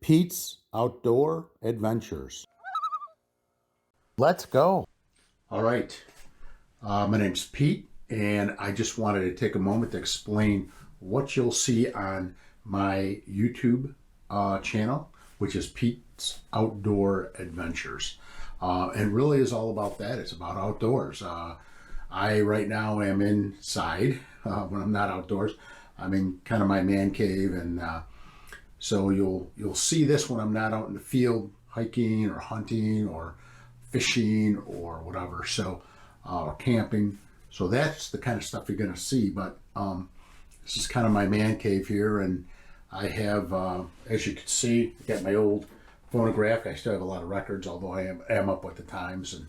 Pete's Outdoor Adventures. Let's go. All right. My name's Pete, and I just wanted to take a moment to explain what you'll see on my YouTube channel, which is Pete's Outdoor Adventures. And really is all about that. It's about outdoors. I right now am inside when I'm not outdoors. I'm in kind of my man cave, and so you'll see this when I'm not out in the field hiking or hunting or fishing or whatever. So or camping. So that's the kind of stuff you're going to see. But this is kind of my man cave here, and I have, as you can see, got my old phonograph. I still have a lot of records, although I am up with the times, and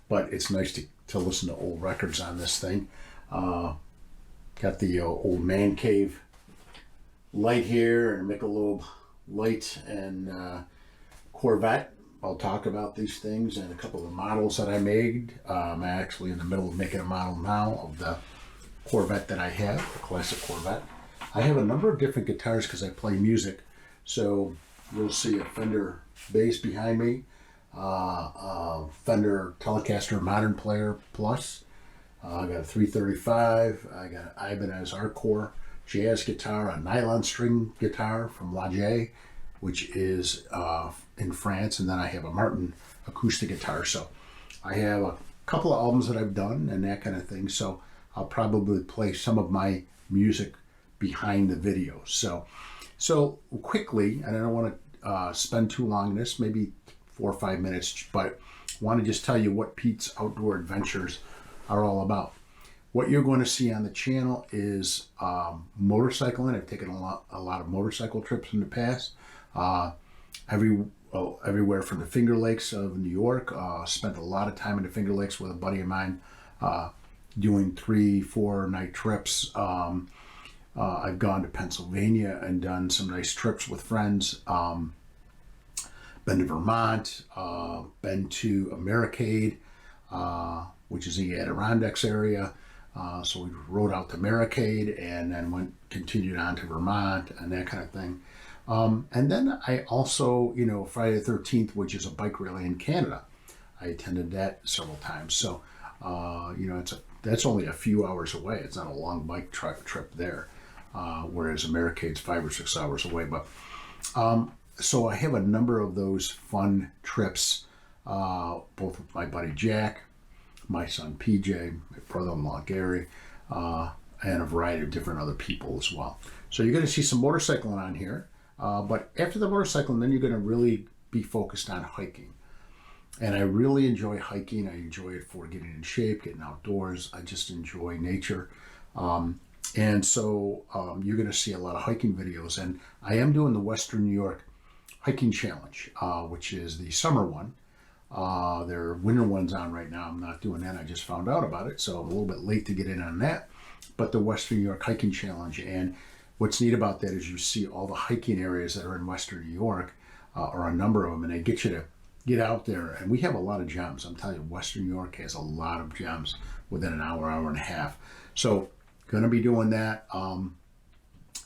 but it's nice to listen to old records on this thing. Got the old man cave light here, and Michelob light, and Corvette. I'll talk about these things and a couple of the models that I made. I'm actually in the middle of making a model now of the Corvette that I have, the classic Corvette. I have a number of different guitars because I play music. So you'll see a Fender bass behind me, Fender Telecaster Modern Player Plus. I got a 335. I got an Ibanez Artcore jazz guitar, a nylon string guitar from Laje, which is in France, and then I have a Martin acoustic guitar. So I have a couple of albums that I've done and that kind of thing. So I'll probably play some of my music behind the video. So quickly, and I don't want to spend too long on this, maybe 4 or 5 minutes, but I want to just tell you what Pete's Outdoor Adventures are all about. What you're going to see on the channel is motorcycling. I've taken a lot of motorcycle trips in the past. Everywhere from the Finger Lakes of New York. Spent a lot of time in the Finger Lakes with a buddy of mine, doing 3-4 night trips. I've gone to Pennsylvania and done some nice trips with friends. Been to Vermont, been to Americade, which is the Adirondacks area. So we rode out to Americade and then continued on to Vermont and that kind of thing. And then I also, Friday the 13th, which is a bike rally in Canada. I attended that several times. So, that's only a few hours away. It's not a long bike trip there, whereas Americade's 5 or 6 hours away. But so I have a number of those fun trips, both with my buddy Jack, my son PJ, my brother-in-law Gary, and a variety of different other people as well. So you're going to see some motorcycling on here. But after the motorcycling, then you're going to really be focused on hiking. And I really enjoy hiking. I enjoy it for getting in shape, getting outdoors. I just enjoy nature. And so you're going to see a lot of hiking videos. And I am doing the Western New York Hiking Challenge, which is the summer one. There are winter ones on right now. I'm not doing that. I just found out about it. So I'm a little bit late to get in on that. But the Western New York Hiking Challenge. And what's neat about that is you see all the hiking areas that are in Western New York, or a number of them, and they get you to get out there. And we have a lot of gems. I'm telling you, Western New York has a lot of gems within an hour and a half. So going to be doing that.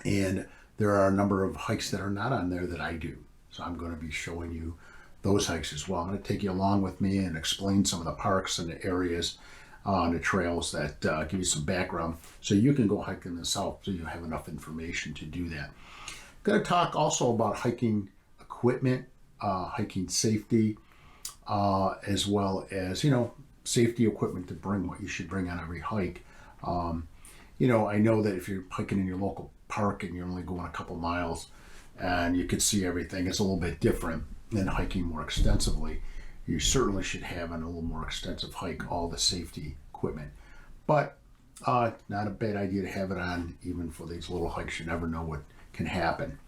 And there are a number of hikes that are not on there that I do. So I'm going to be showing you those hikes as well. I'm going to take you along with me and explain some of the parks and the areas on the trails that give you some background so you can go hiking yourself, so you have enough information to do that. I'm going to talk also about hiking equipment, hiking safety, as well as, safety equipment to bring, what you should bring on every hike. I know that if you're hiking in your local park and you're only going a couple miles and you can see everything, it's a little bit different than hiking more extensively. You certainly should have on a little more extensive hike all the safety equipment. But not a bad idea to have it on even for these little hikes. You never know what can happen.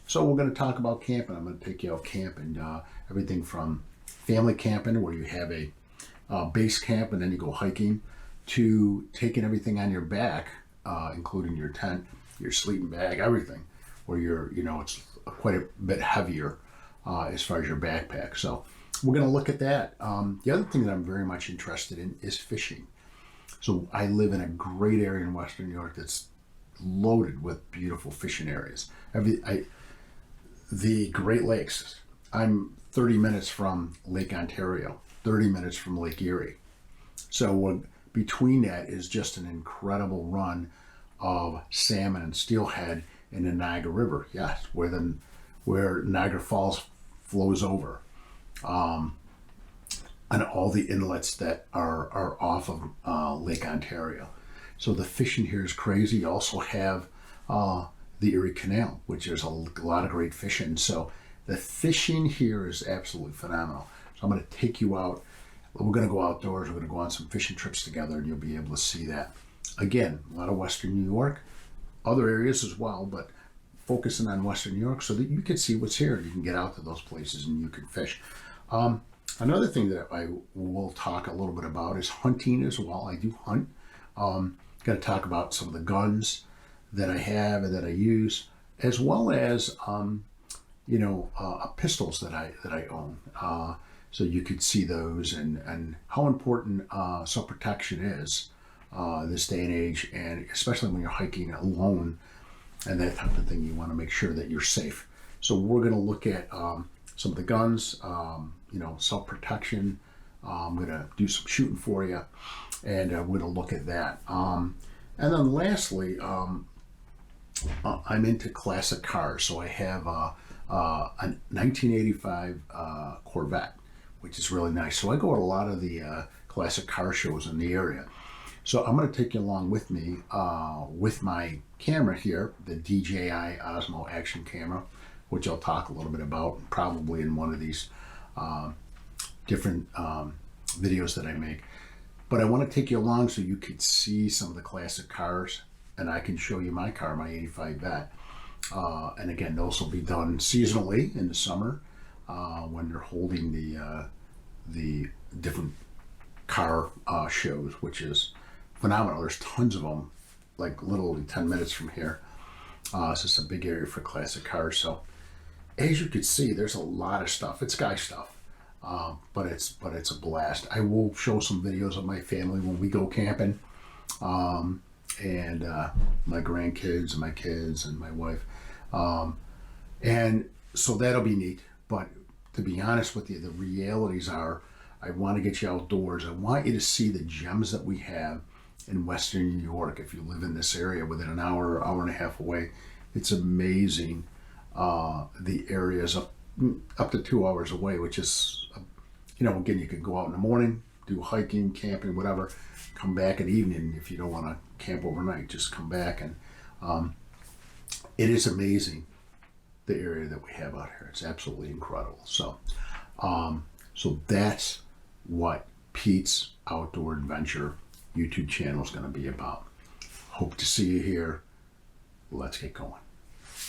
So we're going to talk about camping. I'm going to take you out camping. Everything from family camping, where you have a base camp and then you go hiking, to taking everything on your back, including your tent, your sleeping bag, everything, where it's quite a bit heavier as far as your backpack. So we're going to look at that. The other thing that I'm very much interested in is fishing. So I live in a great area in Western New York that's loaded with beautiful fishing areas. The Great Lakes, I'm 30 minutes from Lake Ontario, 30 minutes from Lake Erie. So between that is just an incredible run of salmon and steelhead in the Niagara River. Yes, where Niagara Falls flows over, and all the inlets that are off of Lake Ontario. So the fishing here is crazy. You also have the Erie Canal, which there's a lot of great fishing. So the fishing here is absolutely phenomenal. So I'm going to take you out. We're going to go outdoors. We're going to go on some fishing trips together, and you'll be able to see that. Again, a lot of Western New York, other areas as well, but focusing on Western New York so that you can see what's here. You can get out to those places and you can fish. Another thing that I will talk a little bit about is hunting as well. I do hunt. Got to talk about some of the guns that I have and that I use, as well as pistols that I own. So you could see those and how important self-protection is this day and age, and especially when you're hiking alone and that type of thing. You want to make sure that you're safe. So we're going to look at some of the guns, self-protection. I'm going to do some shooting for you, and we're going to look at that. And then lastly, I'm into classic cars. So I have a 1985 Corvette, which is really nice. So I go to a lot of the classic car shows in the area. So I'm going to take you along with me with my camera here, the DJI Osmo Action Camera, which I'll talk a little bit about probably in one of these different videos that I make. But I want to take you along so you could see some of the classic cars, and I can show you my car, my 85 Vet. And again, those will be done seasonally in the summer when they're holding the different car shows, which is phenomenal. There's tons of them, like literally 10 minutes from here. It's just a big area for classic cars. So as you can see, there's a lot of stuff. It's guy stuff, but it's a blast. I will show some videos of my family when we go camping, and my grandkids and my kids and my wife, and so that'll be neat. But to be honest with you, the realities are, I want to get you outdoors. I want you to see the gems that we have in Western New York. If you live in this area within an hour and a half away, it's amazing. The areas up to 2 hours away, which is, again, you could go out in the morning, do hiking, camping, whatever, come back in the evening. If you don't want to camp overnight, just come back. And it is amazing, the area that we have out here. It's absolutely incredible. So that's what Pete's Outdoor Adventure YouTube channel is going to be about. Hope to see you here. Let's get going.